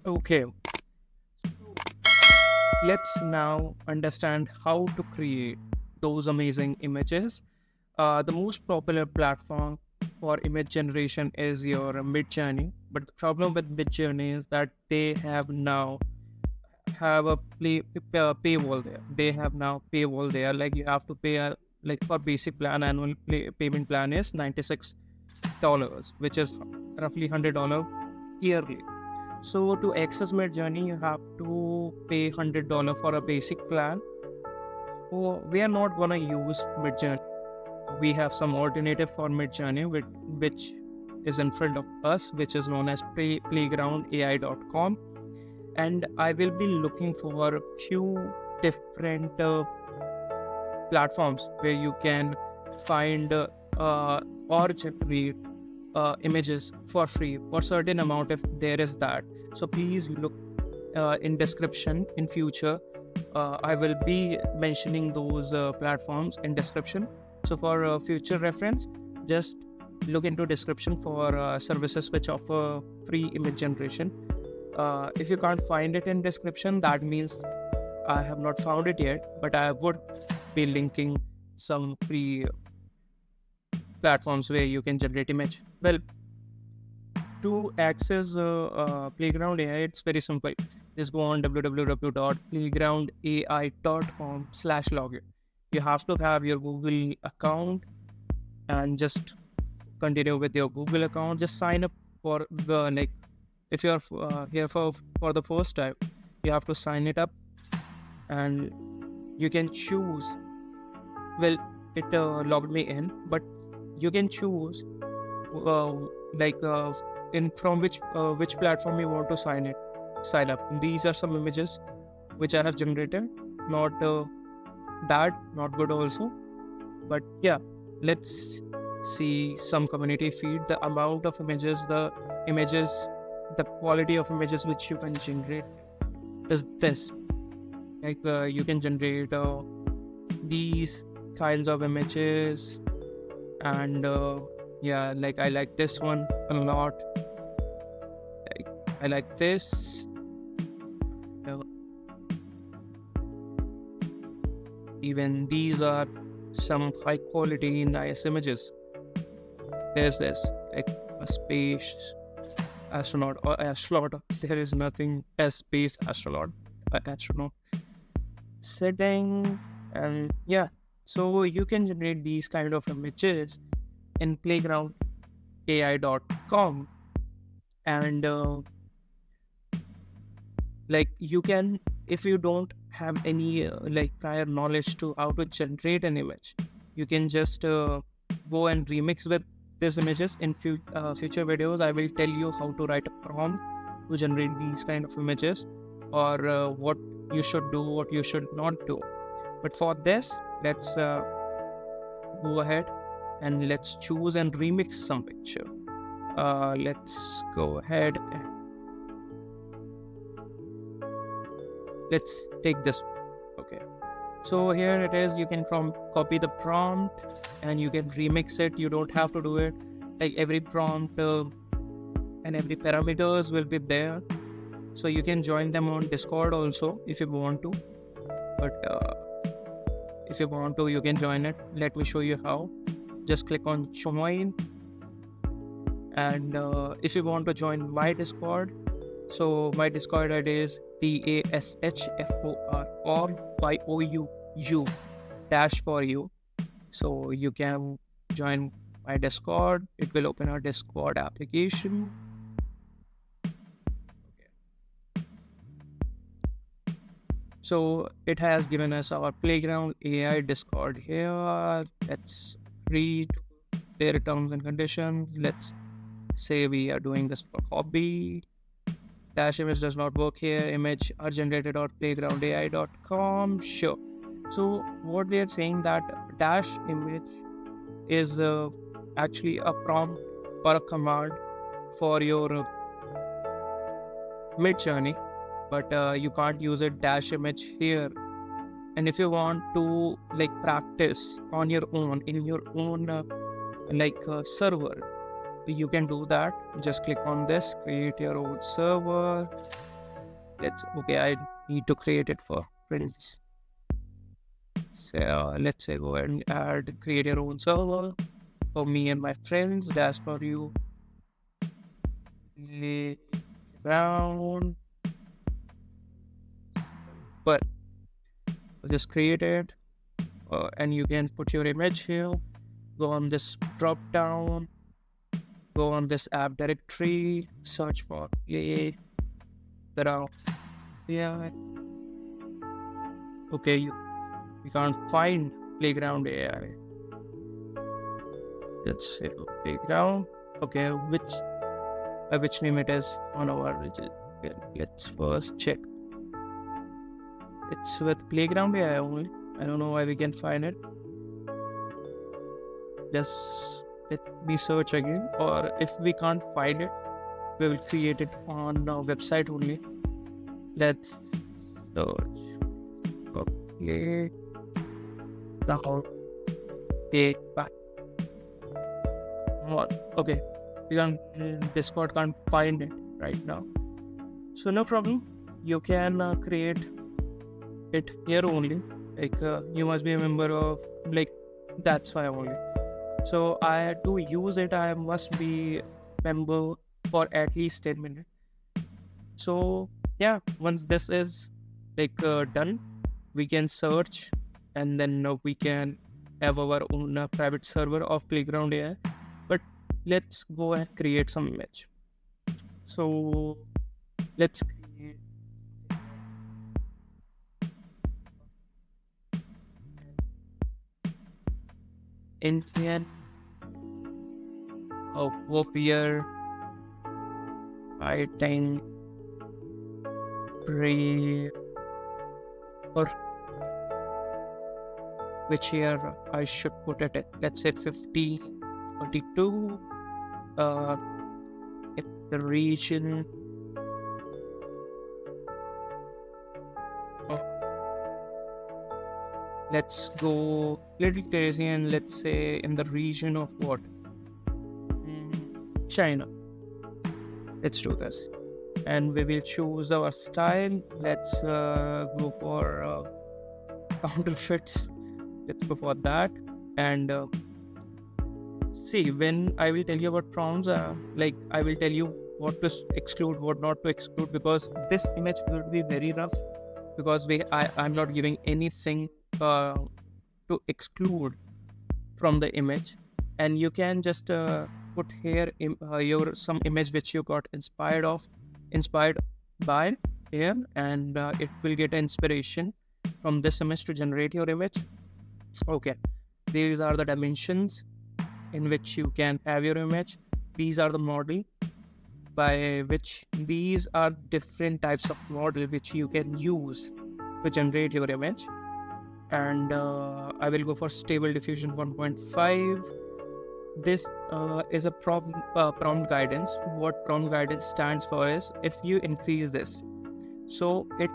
Okay, let's now understand how to create those amazing images. The most popular platform for image generation is your Mid Journey, but the problem with Mid Journey is that they have now have a paywall there. They have now paywall there. Like you have to pay a, like for basic plan annual payment plan is $96, which is roughly $100 yearly. So to access Mid Journey, you have to pay $100 for a basic plan. So we are not gonna use Mid Journey. We have some alternative for Mid Journey, which is in front of us, which is known as playgroundai.com. And I will be looking for a few different platforms where you can find or generate images for free for certain amount if there is that. So please look in description in future. I will be mentioning those platforms in description. So for future reference, just look into description for services which offer free image generation. If you can't find it in description, that means I have not found it yet, but I would be linking some free platforms where you can generate image. Well, to access Playground AI, it's very simple. Just go on www.playgroundai.com/login. You have to have your Google account and just continue with your Google account. Just sign up for the like if you're here for the first time, you have to sign it up and you can choose. Well, it logged me in, but you can choose uh, like in from which platform you want to sign up. These are some images which I have generated. Not bad, not good also, but yeah. Let's see some community feed. The amount of images, the quality of images which you can generate is this. Like you can generate these kinds of images, and yeah, like I like this one a lot. Like, I like this. uh, Even these are some high quality nice images. There's this like a space astronaut or astronaut. There is nothing as space astronaut, astronaut setting. And yeah, so you can generate these kind of images in playgroundai.com. And like you can, if you don't have any like prior knowledge to how to generate an image, you can just go and remix with these images. In future videos, I will tell you how to write a prompt to generate these kind of images, or what you should do, what you should not do. But for this, let's go ahead and let's choose and remix some picture. Let's go ahead and let's take this. Okay, so here it is. You can from copy the prompt and you can remix it. You don't have to do it. Like every prompt and every parameters will be there, so you can join them on Discord also if you want to. But if you want to, you can join it. Let me show you how. Just click on join, and if you want to join my Discord, so my Discord ID is TASHFOR or YOUU dash for you. So you can join my Discord. It will open our Discord application. So it has given us our Playground AI Discord here. Let's read their terms and conditions. Let's say we are doing this for hobby. Dash image does not work here. Image are generated on playgroundai.com. Sure. So what they are saying that dash image is actually a prompt or a command for your mid journey, but you can't use it dash image here. And if you want to like practice on your own in your own server, you can do that. Just click on this, create your own server, I need to create it for friends. So let's say go ahead and create your own server for me and my friends. That's for you. Around, but just create it, and you can put your image here. Go on this drop down. Go on this app directory. Search for AI. There are yeah. Okay, you can't find playground AI. Let's say playground. Okay, which name it is on our region. Okay, let's first check. It's with playground AI only. I don't know why we can find it. Just let me search again, or if we can't find it, we will create it on our website only. Let's search. Okay, now okay, back. Okay, we can Discord can't find it right now, so no problem. You can create it here only. Like you must be a member of like that's why only. So I to use it, I must be member for at least 10 minutes. So yeah, once this is done, we can search, and then we can have our own private server of Playground AI. But let's go and create some image. So let's create Indian warrior fighting brave, or which year I should put it at. Let's say 1542. If the region of, let's go little crazy, and let's say in the region of what? China. Let's do this, and we will choose our style. Let's go for counterfeits. Let's go for that. And see, when I will tell you about prompts, I will tell you what to exclude, what not to exclude, because this image will be very rough, because I'm not giving anything to exclude from the image. And you can just put here your some image which you got inspired by here, and it will get inspiration from this image to generate your image. Okay, these are the dimensions in which you can have your image. These are the model by which these are different types of model which you can use to generate your image. And I will go for stable diffusion 1.5. This is a prompt guidance. What prompt guidance stands for is, if you increase this, so it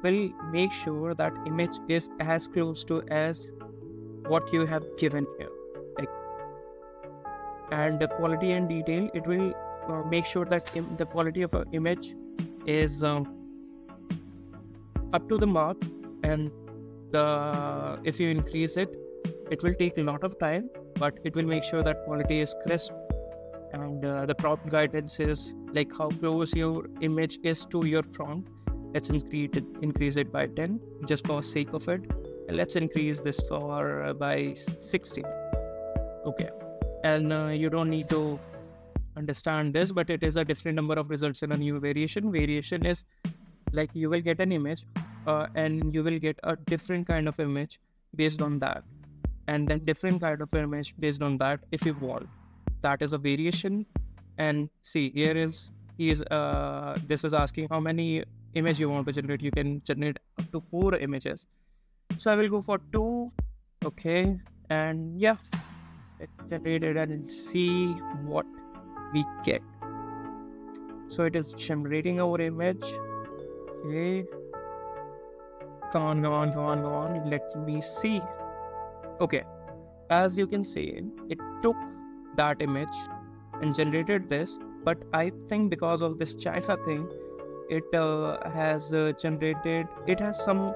will make sure that image is as close to as what you have given here. And the quality and detail, it will make sure that the quality of an image is up to the mark. And if you increase it, it will take a lot of time, but it will make sure that quality is crisp. And the prompt guidance is like how close your image is to your prompt. Let's increase it by 10 just for sake of it, and let's increase this for by 60. Okay, and you don't need to understand this, but it is a different number of results in a new variation is like you will get an image, and you will get a different kind of image based on that, and then different kind of image based on that if you want. That is a variation. And see, this is asking how many image you want to generate. You can generate up to 4 images, so I will go for 2. Okay, and yeah, let's generate it and see what we get. So it is generating our image. Okay, come on, let me see. Okay, as you can see, it took that image and generated this, but I think because of this China thing, it has generated, it has some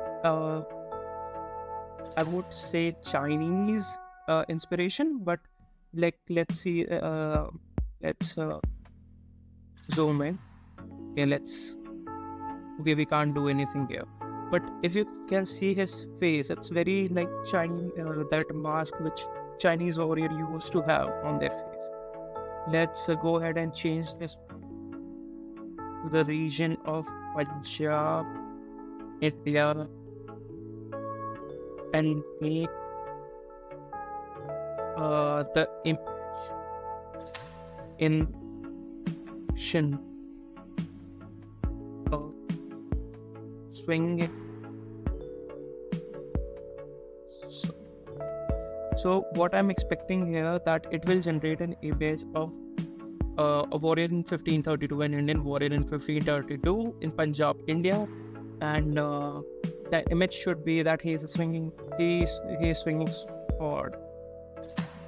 I would say Chinese inspiration, but like let's see, let's zoom in. Okay, okay, we can't do anything here. But if you can see his face, it's very like Chinese, that mask which Chinese warrior used to have on their face. Let's go ahead and change this to the region of Punjab, India, and make the image in Shin uh, swing. So, so what I'm expecting here, that it will generate an image of a warrior in 1532, an Indian warrior in 1532 in Punjab, India, and the image should be that he's swinging sword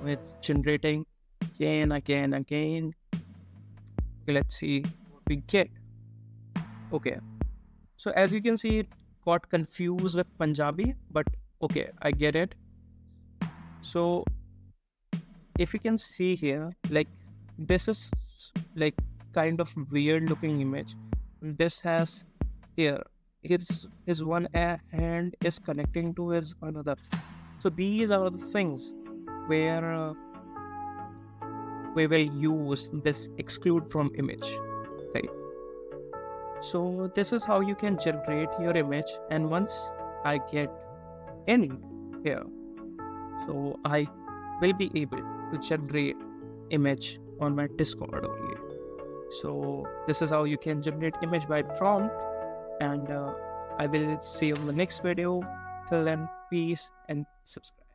with generating again. Okay, let's see what we get. Okay, so as you can see, it got confused with Punjabi, but okay, I get it. So if you can see here, like this is like kind of weird looking image. This has here his one hand is connecting to his another. So these are the things where we will use this exclude from image, right? So this is how you can generate your image, and once I get any here, so I will be able to generate image on my Discord only. So this is how you can generate image by prompt, and I will see you in the next video. Till then, peace and subscribe.